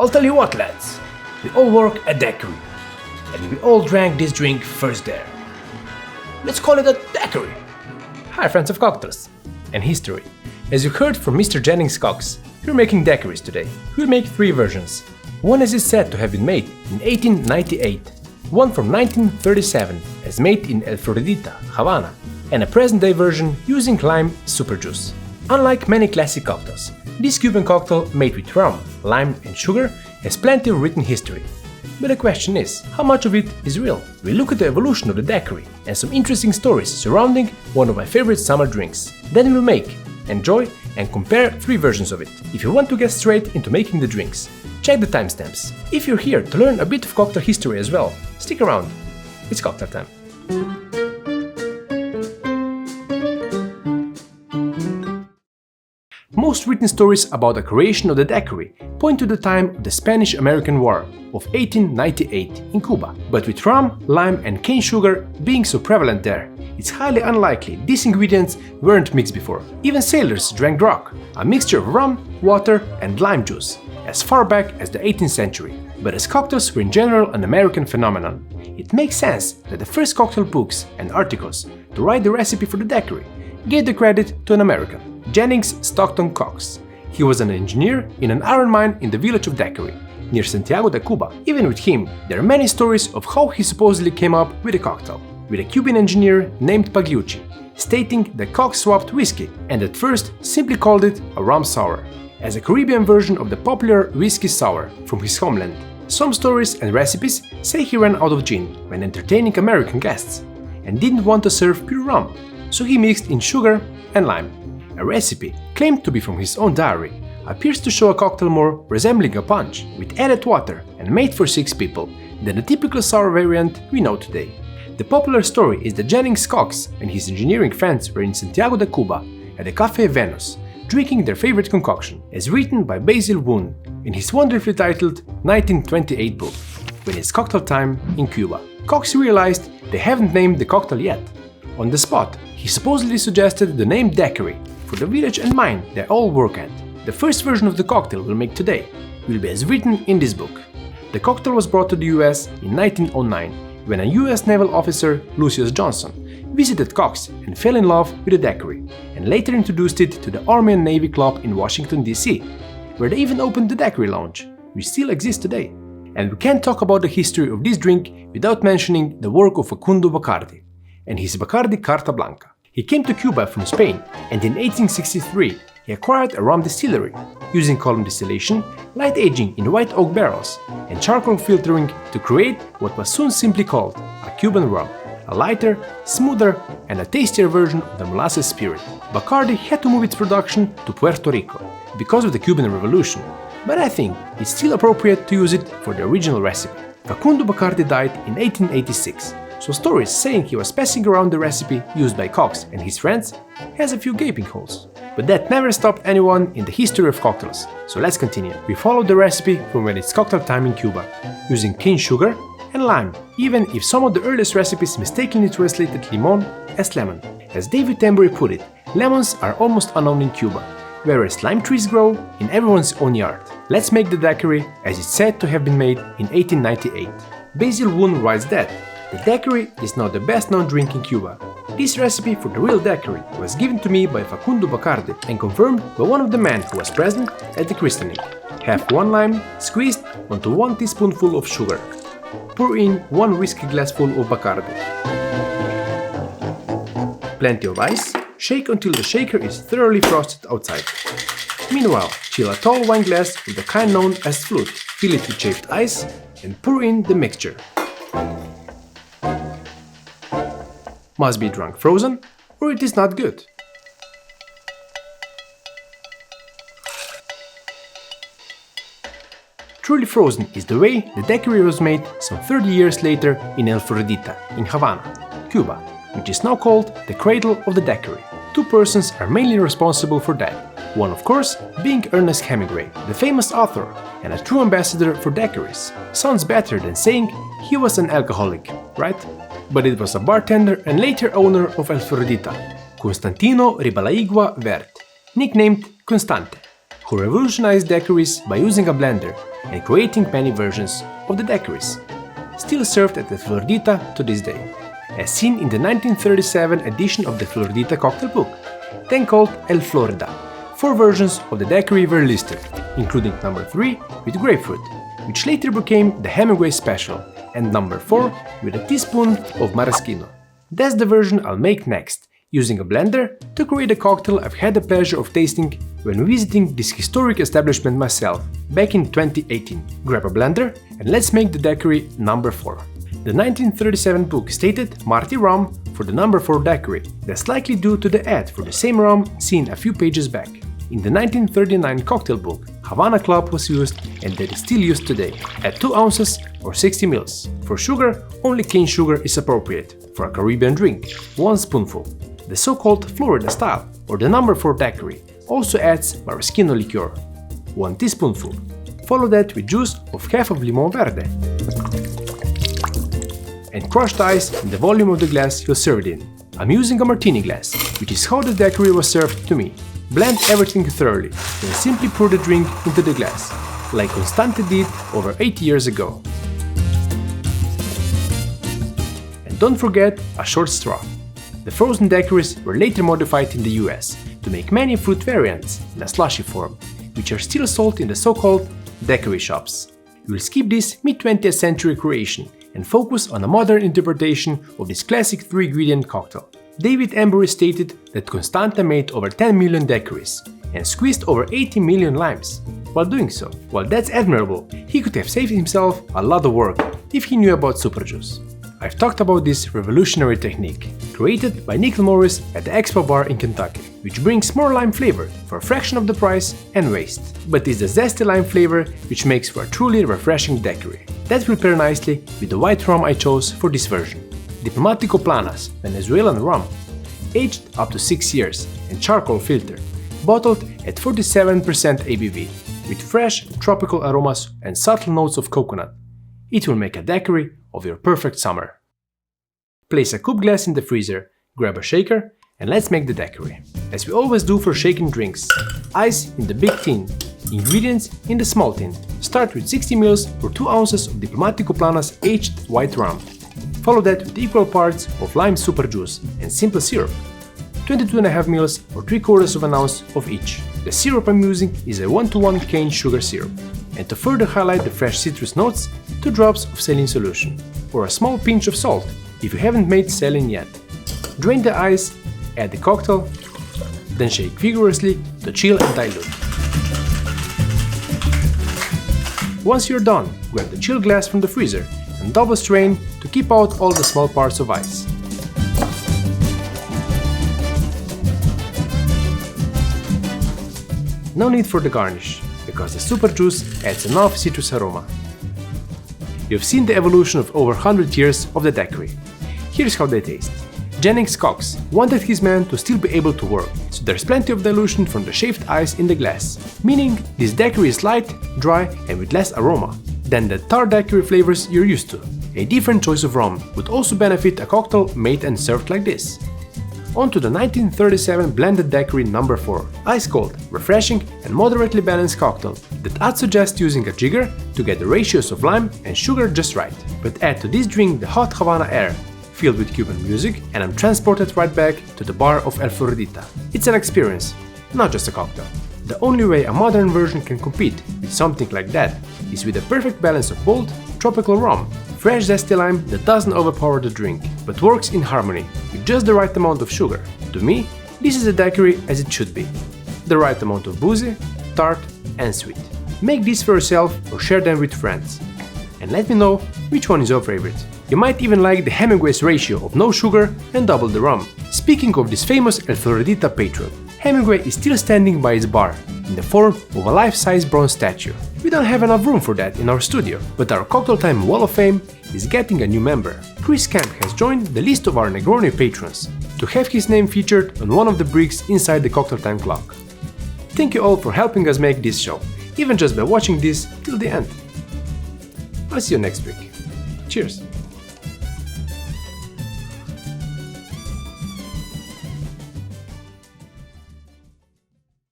I'll tell you what, lads, we all work at Daiquiri, and we all drank this drink first there. Let's call it a Daiquiri. Hi friends of cocktails and history. As you heard from Mr. Jennings Cox, we're making Daiquiris today. We'll make 3 versions. One is said to have been made in 1898, one from 1937 as made in El Floridita, Havana, and a present-day version using lime super juice. Unlike many classic cocktails, this Cuban cocktail made with rum, lime and sugar has plenty of written history. But the question is, how much of it is real? We look at the evolution of the daiquiri and some interesting stories surrounding one of my favorite summer drinks. Then we'll make, enjoy and compare 3 versions of it. If you want to get straight into making the drinks, check the timestamps. If you're here to learn a bit of cocktail history as well, stick around. It's cocktail time. Most written stories about the creation of the daiquiri point to the time of the Spanish-American War of 1898 in Cuba. But with rum, lime and cane sugar being so prevalent there, it's highly unlikely these ingredients weren't mixed before. Even sailors drank grog, a mixture of rum, water and lime juice, as far back as the 18th century. But as cocktails were in general an American phenomenon, it makes sense that the first cocktail books and articles to write the recipe for the daiquiri gave the credit to an American, Jennings Cox. He was an engineer in an iron mine in the village of Daiquiri, near Santiago de Cuba. Even with him, there are many stories of how he supposedly came up with a cocktail, with a Cuban engineer named Bulajic, stating that Cox swapped whiskey and at first simply called it a rum sour, as a Caribbean version of the popular whiskey sour from his homeland. Some stories and recipes say he ran out of gin when entertaining American guests and didn't want to serve pure rum, so he mixed in sugar and lime. A recipe, claimed to be from his own diary, appears to show a cocktail more resembling a punch, with added water and made for 6 people, than the typical sour variant we know today. The popular story is that Jennings Cox and his engineering friends were in Santiago de Cuba at the Café Venus, drinking their favorite concoction, as written by Basil Woon in his wonderfully titled 1928 book, When It's Cocktail Time in Cuba. Cox realized they haven't named the cocktail yet. On the spot, he supposedly suggested the name Daiquiri for the village and mine they all work at. The first version of the cocktail we'll make today will be as written in this book. The cocktail was brought to the US in 1909 when a US naval officer, Lucius Johnson, visited Cox and fell in love with the daiquiri, and later introduced it to the Army and Navy Club in Washington, D.C., where they even opened the Daiquiri Lounge, which still exists today. And we can't talk about the history of this drink without mentioning the work of Facundo Bacardi and his Bacardi Carta Blanca. He came to Cuba from Spain, and in 1863 he acquired a rum distillery, using column distillation, light aging in white oak barrels, and charcoal filtering to create what was soon simply called a Cuban rum, a lighter, smoother, and a tastier version of the molasses spirit. Bacardi had to move its production to Puerto Rico because of the Cuban Revolution, but I think it's still appropriate to use it for the original recipe. Facundo Bacardi died in 1886. So stories saying he was passing around the recipe used by Cox and his friends has a few gaping holes. But that never stopped anyone in the history of cocktails, so let's continue. We followed the recipe from When It's Cocktail Time in Cuba, using cane sugar and lime, even if some of the earliest recipes mistakenly translated limon as lemon. As David Embury put it, lemons are almost unknown in Cuba, whereas lime trees grow in everyone's own yard. Let's make the daiquiri as it's said to have been made in 1898. Basil Woon writes that the daiquiri is not the best-known drink in Cuba. This recipe for the real daiquiri was given to me by Facundo Bacardi and confirmed by one of the men who was present at the christening. Have 1 lime squeezed onto 1 teaspoonful of sugar. Pour in 1 whiskey glassful of Bacardi. Plenty of ice. Shake until the shaker is thoroughly frosted outside. Meanwhile, chill a tall wine glass of the kind known as flute. Fill it with shaved ice and pour in the mixture. Must be drunk frozen, or it is not good. Truly frozen is the way the daiquiri was made some 30 years later in El Floridita, in Havana, Cuba, which is now called the cradle of the daiquiri. 2 persons are mainly responsible for that. One, of course, being Ernest Hemingway, the famous author and a true ambassador for daiquiris. Sounds better than saying he was an alcoholic, right? But it was a bartender and later owner of El Floridita, Constantino Ribalaigua Vert, nicknamed Constante, who revolutionized daiquiris by using a blender and creating many versions of the daiquiris, still served at the Floridita to this day, as seen in the 1937 edition of the Floridita cocktail book, then called El Florida. 4 versions of the daiquiri were listed, including number 3 with grapefruit, which later became the Hemingway special, and number 4 with a teaspoon of maraschino. That's the version I'll make next, using a blender to create a cocktail I've had the pleasure of tasting when visiting this historic establishment myself back in 2018. Grab a blender and let's make the daiquiri number 4. The 1937 book stated Marty rum for the number 4 daiquiri. That's likely due to the ad for the same rum seen a few pages back. In the 1939 cocktail book, Havana Club was used and that is still used today, at 2 ounces or 60 ml. For sugar, only cane sugar is appropriate. For a Caribbean drink, 1 spoonful. The so-called Florida style, or the number 4 daiquiri, also adds maraschino liqueur, 1 teaspoonful. Follow that with juice of half of limon verde. And crushed ice in the volume of the glass you'll serve it in. I'm using a martini glass, which is how the daiquiri was served to me. Blend everything thoroughly, then simply pour the drink into the glass, like Constante did over 8 years ago. And don't forget a short straw. The frozen daiquiris were later modified in the US to make many fruit variants in a slushy form, which are still sold in the so-called daiquiri shops. We will skip this mid-20th century creation and focus on a modern interpretation of this classic 3-ingredient cocktail. David Embury stated that Constante made over 10 million daiquiris and squeezed over 80 million limes. While doing so, while that's admirable, he could have saved himself a lot of work if he knew about superjuice. I've talked about this revolutionary technique, created by Nick Morris at the Expo Bar in Kentucky, which brings more lime flavor for a fraction of the price and waste. But it's the zesty lime flavor which makes for a truly refreshing daiquiri. That will pair nicely with the white rum I chose for this version. Diplomatico Planas, Venezuelan rum, aged up to 6 years and charcoal filtered, bottled at 47% ABV, with fresh tropical aromas and subtle notes of coconut. It will make a daiquiri of your perfect summer. Place a coupe glass in the freezer, grab a shaker, and let's make the daiquiri. As we always do for shaking drinks, ice in the big tin, ingredients in the small tin. Start with 60 ml for 2 ounces of Diplomatico Planas aged white rum. Follow that with equal parts of lime super juice and simple syrup, 22.5 ml or 3/4 ounce of each. The syrup I'm using is a 1:1 cane sugar syrup. And to further highlight the fresh citrus notes, 2 drops of saline solution, or a small pinch of salt if you haven't made saline yet. Drain the ice, add the cocktail, then shake vigorously to chill and dilute. Once you're done, grab the chill glass from the freezer and double strain to keep out all the small parts of ice. No need for the garnish, because the super juice adds enough citrus aroma. You've seen the evolution of over 100 years of the daiquiri. Here's how they taste. Jennings Cox wanted his men to still be able to work, so there's plenty of dilution from the shaved ice in the glass, meaning this daiquiri is light, dry and with less aroma than the tart daiquiri flavors you're used to. A different choice of rum would also benefit a cocktail made and served like this. On to the 1937 blended daiquiri number 4, ice cold, refreshing and moderately balanced cocktail that I'd suggest using a jigger to get the ratios of lime and sugar just right. But add to this drink the hot Havana air, filled with Cuban music, and I'm transported right back to the bar of El Floridita. It's an experience, not just a cocktail. The only way a modern version can compete with something like that is with a perfect balance of bold, tropical rum, fresh zesty lime that doesn't overpower the drink, but works in harmony with just the right amount of sugar. To me, this is a daiquiri as it should be. The right amount of boozy, tart and sweet. Make these for yourself or share them with friends. And let me know which one is your favorite. You might even like the Hemingway's ratio of no sugar and double the rum. Speaking of this famous El Floridita patron, Hemingway is still standing by his bar, in the form of a life-size bronze statue. We don't have enough room for that in our studio, but our Cocktail Time Wall of Fame is getting a new member. Kris Kemp has joined the list of our Negroni patrons to have his name featured on one of the bricks inside the Cocktail Time clock. Thank you all for helping us make this show, even just by watching this till the end. I'll see you next week. Cheers!